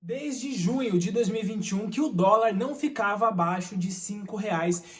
Desde junho de 2021 que o dólar não ficava abaixo de R$ 5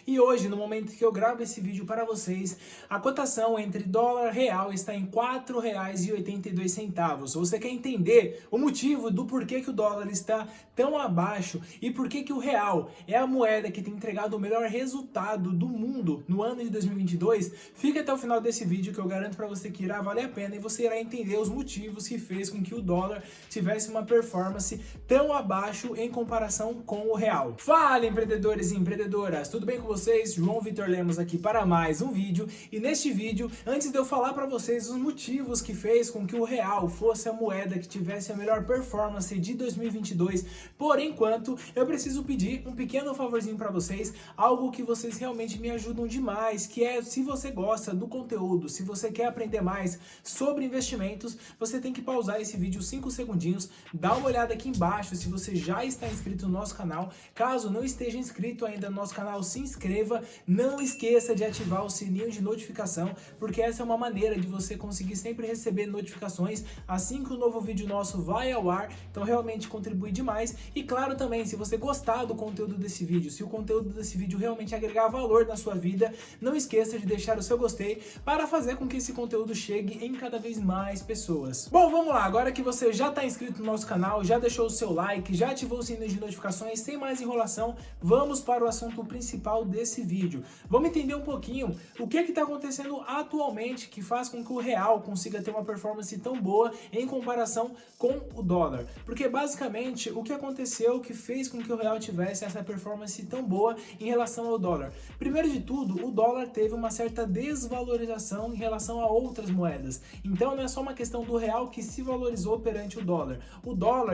e hoje, no momento que eu gravo esse vídeo para vocês, a cotação entre dólar e real está em R$ 4,82. Você quer entender o motivo do porquê que o dólar está tão abaixo e porquê que o real é a moeda que tem entregado o melhor resultado do mundo no ano de 2022? Fica até o final desse vídeo que eu garanto para você que irá valer a pena e você irá entender os motivos que fez com que o dólar tivesse uma performance tão abaixo em comparação com o real. Fala, empreendedores e empreendedoras, tudo bem com vocês? João Vitor Lemos aqui para mais um vídeo, e neste vídeo, antes de eu falar para vocês os motivos que fez com que o real fosse a moeda que tivesse a melhor performance de 2022, por enquanto, eu preciso pedir um pequeno favorzinho para vocês, algo que vocês realmente me ajudam demais, que é, se você gosta do conteúdo, se você quer aprender mais sobre investimentos, você tem que pausar esse vídeo 5 segundinhos, dá uma olhada aqui embaixo se você já está inscrito no nosso canal. Caso não esteja inscrito ainda no nosso canal, se inscreva. Não esqueça de ativar o sininho de notificação, porque essa é uma maneira de você conseguir sempre receber notificações assim que o novo vídeo nosso vai ao ar. Então realmente contribui demais. E claro também, se você gostar do conteúdo desse vídeo, se o conteúdo desse vídeo realmente agregar valor na sua vida, não esqueça de deixar o seu gostei para fazer com que esse conteúdo chegue em cada vez mais pessoas. Bom, vamos lá. Agora que você já está inscrito no nosso canal, já deixou o seu like, já ativou o sininho de notificações, sem mais enrolação, vamos para o assunto principal desse vídeo. Vamos entender um pouquinho o que está acontecendo atualmente que faz com que o real consiga ter uma performance tão boa em comparação com o dólar. Porque basicamente o que aconteceu que fez com que o real tivesse essa performance tão boa em relação ao dólar? Primeiro de tudo, o dólar teve uma certa desvalorização em relação a outras moedas. Então não é só uma questão do real que se valorizou perante o dólar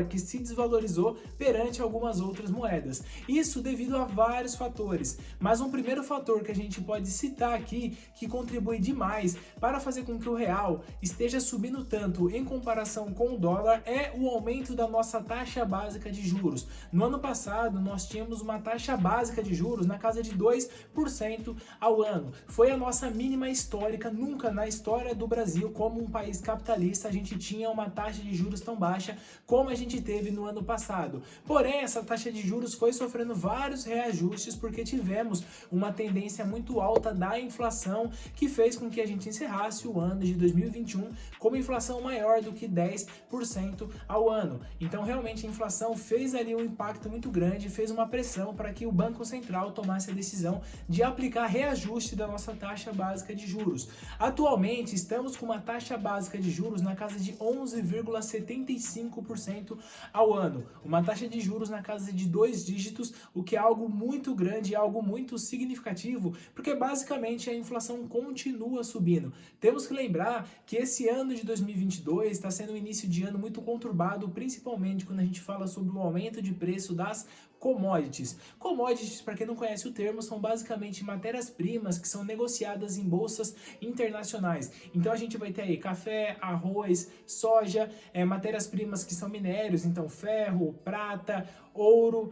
que se desvalorizou perante algumas outras moedas. Isso devido a vários fatores, mas um primeiro fator que a gente pode citar aqui, que contribui demais para fazer com que o real esteja subindo tanto em comparação com o dólar, é o aumento da nossa taxa básica de juros. No ano passado, nós tínhamos uma taxa básica de juros na casa de 2% ao ano. Foi a nossa mínima histórica. Nunca na história do Brasil, como um país capitalista, a gente tinha uma taxa de juros tão baixa como a gente teve no ano passado. Porém, essa taxa de juros foi sofrendo vários reajustes porque tivemos uma tendência muito alta da inflação, que fez com que a gente encerrasse o ano de 2021 com uma inflação maior do que 10% ao ano. Então, realmente, a inflação fez ali um impacto muito grande, fez uma pressão para que o Banco Central tomasse a decisão de aplicar reajuste da nossa taxa básica de juros. Atualmente, estamos com uma taxa básica de juros na casa de 11,75% ao ano. Uma taxa de juros na casa de 2 dígitos, o que é algo muito grande e algo muito significativo, porque basicamente a inflação continua subindo. Temos que lembrar que esse ano de 2022 está sendo um início de ano muito conturbado, principalmente quando a gente fala sobre o aumento de preço das commodities. Commodities, para quem não conhece o termo, são basicamente matérias-primas que são negociadas em bolsas internacionais. Então a gente vai ter aí café, arroz, soja, matérias-primas que são minérios, então ferro, prata, ouro,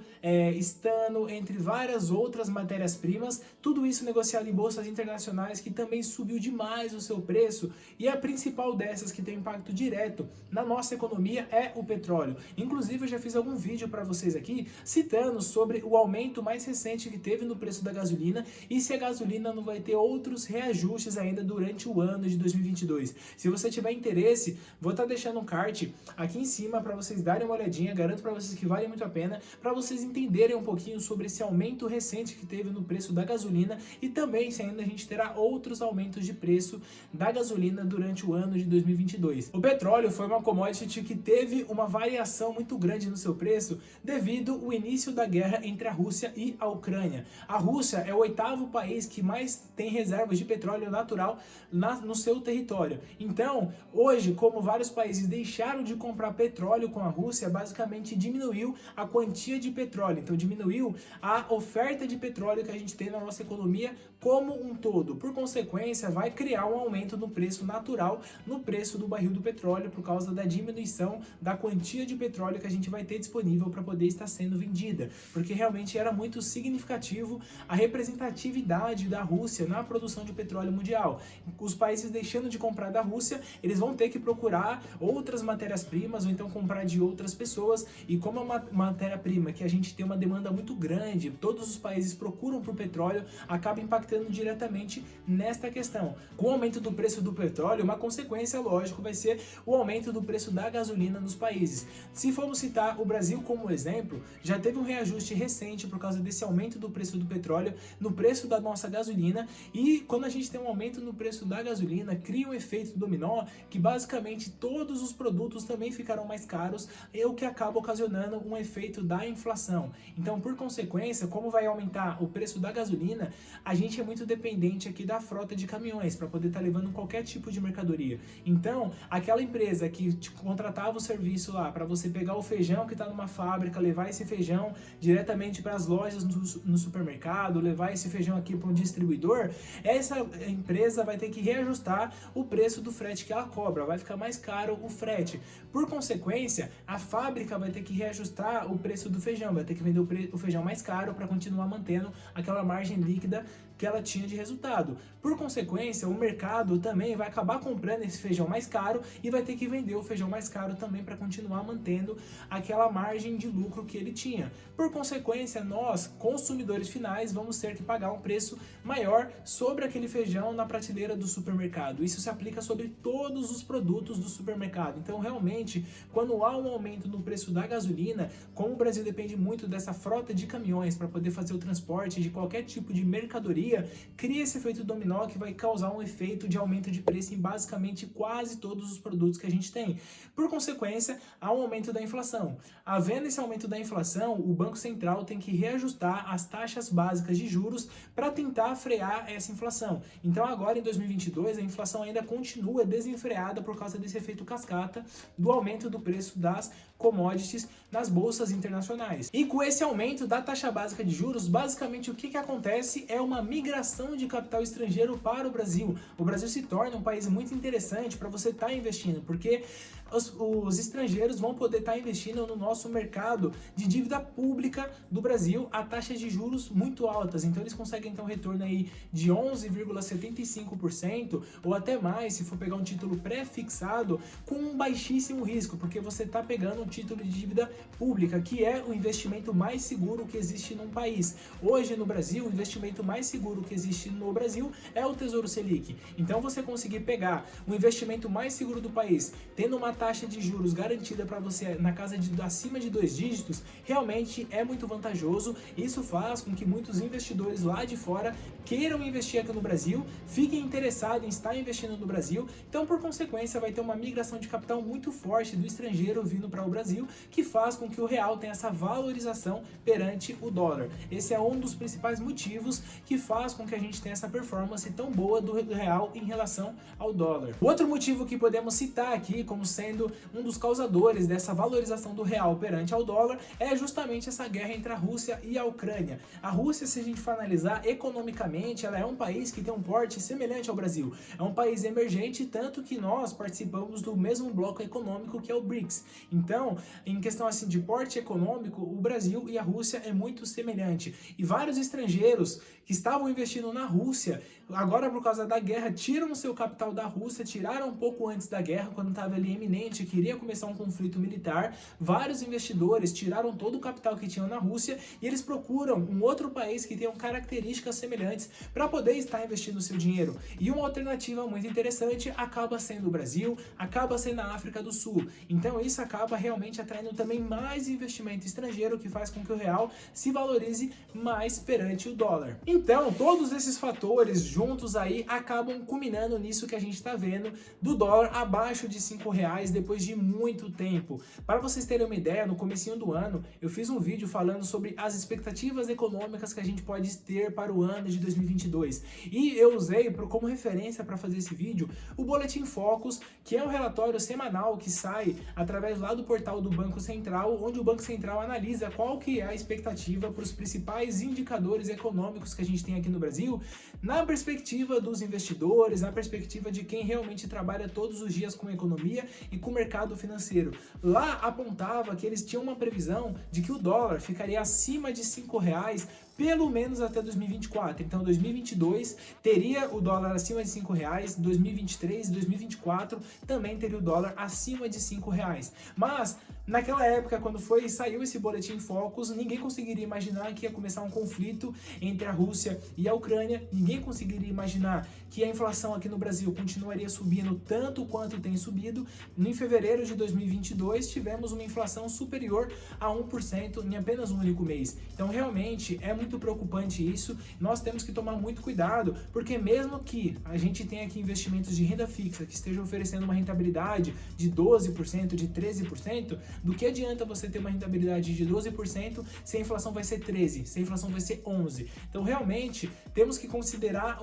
estano, entre várias outras matérias-primas, tudo isso negociado em bolsas internacionais, que também subiu demais o seu preço, e a principal dessas que tem impacto direto na nossa economia é o petróleo. Inclusive eu já fiz algum vídeo para vocês aqui citando sobre o aumento mais recente que teve no preço da gasolina e se a gasolina não vai ter outros reajustes ainda durante o ano de 2022. Se você tiver interesse, vou estar deixando um card aqui em cima para vocês darem uma olhadinha, garanto para vocês que vale muito a pena, para vocês entenderem um pouquinho sobre esse aumento recente que teve no preço da gasolina e também se ainda a gente terá outros aumentos de preço da gasolina durante o ano de 2022. O petróleo foi uma commodity que teve uma variação muito grande no seu preço devido ao início da guerra entre a Rússia e a Ucrânia. A Rússia é o 8º país que mais tem reservas de petróleo natural no seu território. Então, hoje, como vários países deixaram de comprar petróleo com a Rússia, basicamente diminuiu a quantia de petróleo, então diminuiu a oferta de petróleo que a gente tem na nossa economia como um todo. Por consequência, vai criar um aumento no preço natural, no preço do barril do petróleo, por causa da diminuição da quantia de petróleo que a gente vai ter disponível para poder estar sendo vendida, porque realmente era muito significativo a representatividade da Rússia na produção de petróleo mundial. Os países deixando de comprar da Rússia, eles vão ter que procurar outras matérias-primas ou então comprar de outras pessoas pessoas e como é uma matéria-prima que a gente tem uma demanda muito grande, todos os países procuram por petróleo, acaba impactando diretamente nesta questão. Com o aumento do preço do petróleo, uma consequência, lógico, vai ser o aumento do preço da gasolina nos países. Se formos citar o Brasil como exemplo, já teve um reajuste recente por causa desse aumento do preço do petróleo no preço da nossa gasolina, e quando a gente tem um aumento no preço da gasolina, cria um efeito dominó que basicamente todos os produtos também ficarão mais caros, o que acaba ocasionando um efeito da inflação. Então, por consequência, como vai aumentar o preço da gasolina, a gente é muito dependente aqui da frota de caminhões para poder estar levando qualquer tipo de mercadoria. Então, aquela empresa que contratava o serviço lá para você pegar o feijão que está numa fábrica, levar esse feijão diretamente para as lojas no supermercado, levar esse feijão aqui para um distribuidor, essa empresa vai ter que reajustar o preço do frete que ela cobra, vai ficar mais caro o frete. Por consequência, a fábrica vai ter que reajustar o preço do feijão, vai ter que vender o feijão mais caro para continuar mantendo aquela margem líquida que ela tinha de resultado. Por consequência, o mercado também vai acabar comprando esse feijão mais caro e vai ter que vender o feijão mais caro também para continuar mantendo aquela margem de lucro que ele tinha. Por consequência, nós, consumidores finais, vamos ter que pagar um preço maior sobre aquele feijão na prateleira do supermercado. Isso se aplica sobre todos os produtos do supermercado. Então, realmente, quando há um aumento no preço da gasolina, como o Brasil depende muito dessa frota de caminhões para poder fazer o transporte de qualquer tipo de mercadoria, cria esse efeito dominó que vai causar um efeito de aumento de preço em basicamente quase todos os produtos que a gente tem. Por consequência, há um aumento da inflação. Havendo esse aumento da inflação, o Banco Central tem que reajustar as taxas básicas de juros para tentar frear essa inflação. Então agora em 2022 a inflação ainda continua desenfreada por causa desse efeito cascata do aumento do preço das commodities nas bolsas internacionais. E com esse aumento da taxa básica de juros, basicamente o que acontece é uma migração de capital estrangeiro para o Brasil. O Brasil se torna um país muito interessante para você estar investindo, porque os estrangeiros vão poder estar investindo no nosso mercado de dívida pública do Brasil a taxas de juros muito altas. Então eles conseguem ter um retorno aí de 11,75% ou até mais se for pegar um título pré-fixado com um baixíssimo risco, porque você está pegando um título de dívida pública, que é o investimento mais seguro que existe num país. Hoje no Brasil, o investimento mais seguro que existe no Brasil é o Tesouro Selic. Então você conseguir pegar o investimento mais seguro do país, tendo uma taxa de juros garantida para você na casa de acima de 2 dígitos, realmente é muito vantajoso. Isso faz com que muitos investidores lá de fora queiram investir aqui no Brasil, fiquem interessados em estar investindo no Brasil. Então, por consequência, vai ter uma migração de capital muito forte do estrangeiro vindo para o Brasil, que faz com que o real tenha essa valorização perante o dólar. Esse é um dos principais motivos que faz com que a gente tenha essa performance tão boa do real em relação ao dólar. Outro motivo que podemos citar aqui como sendo um dos causadores dessa valorização do real perante ao dólar é justamente essa guerra entre a Rússia e a Ucrânia. A Rússia, se a gente for analisar economicamente, ela é um país que tem um porte semelhante ao Brasil. É um país emergente, tanto que nós participamos do mesmo bloco econômico que é o BRICS. Então, em questão assim de porte econômico, o Brasil e a Rússia é muito semelhante. E vários estrangeiros que estavam investindo na Rússia, agora por causa da guerra, tiram o seu capital da Rússia, tiraram um pouco antes da guerra, quando estava ali iminente, queria começar um conflito militar. Vários investidores tiraram todo o capital que tinham na Rússia e eles procuram um outro país que tenha características semelhantes para poder estar investindo o seu dinheiro. E uma alternativa muito interessante acaba sendo o Brasil, acaba sendo a África do Sul. Então isso acaba realmente atraindo também mais investimento estrangeiro, que faz com que o real se valorize mais perante o dólar. Então, todos esses fatores juntos aí acabam culminando nisso que a gente está vendo do dólar abaixo de R$5 depois de muito tempo. Para vocês terem uma ideia, no comecinho do ano eu fiz um vídeo falando sobre as expectativas econômicas que a gente pode ter para o ano de 2022. E eu usei como referência para fazer esse vídeo o Boletim Focus, que é um relatório semanal que sai através lá do portal do Banco Central, onde o Banco Central analisa qual que é a expectativa para os principais indicadores econômicos que a gente tem aqui no Brasil, na perspectiva dos investidores, na perspectiva de quem realmente trabalha todos os dias com economia e com o mercado financeiro. Lá apontava que eles tinham uma previsão de que o dólar ficaria acima de R$5 pelo menos até 2024. Então 2022 teria o dólar acima de R$5, 2023 e 2024 também teria o dólar acima de R$5. Mas Naquela época, quando saiu esse boletim Focus, ninguém conseguiria imaginar que ia começar um conflito entre a Rússia e a Ucrânia, ninguém conseguiria imaginar que a inflação aqui no Brasil continuaria subindo tanto quanto tem subido. Em fevereiro de 2022, tivemos uma inflação superior a 1% em apenas um único mês. Então, realmente, é muito preocupante isso. Nós temos que tomar muito cuidado, porque mesmo que a gente tenha aqui investimentos de renda fixa que estejam oferecendo uma rentabilidade de 12%, de 13%, do que adianta você ter uma rentabilidade de 12% se a inflação vai ser 13%, se a inflação vai ser 11%. Então, realmente, temos que considerar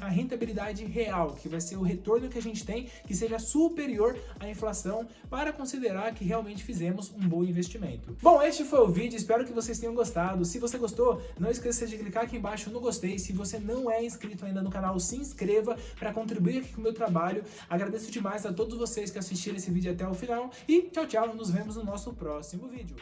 a rentabilidade real, que vai ser o retorno que a gente tem, que seja superior à inflação, para considerar que realmente fizemos um bom investimento. Bom, este foi o vídeo, espero que vocês tenham gostado. Se você gostou, não esqueça de clicar aqui embaixo no gostei. Se você não é inscrito ainda no canal, se inscreva para contribuir aqui com o meu trabalho. Agradeço demais a todos vocês que assistiram esse vídeo até o final e tchau, tchau, nos vemos no nosso próximo vídeo.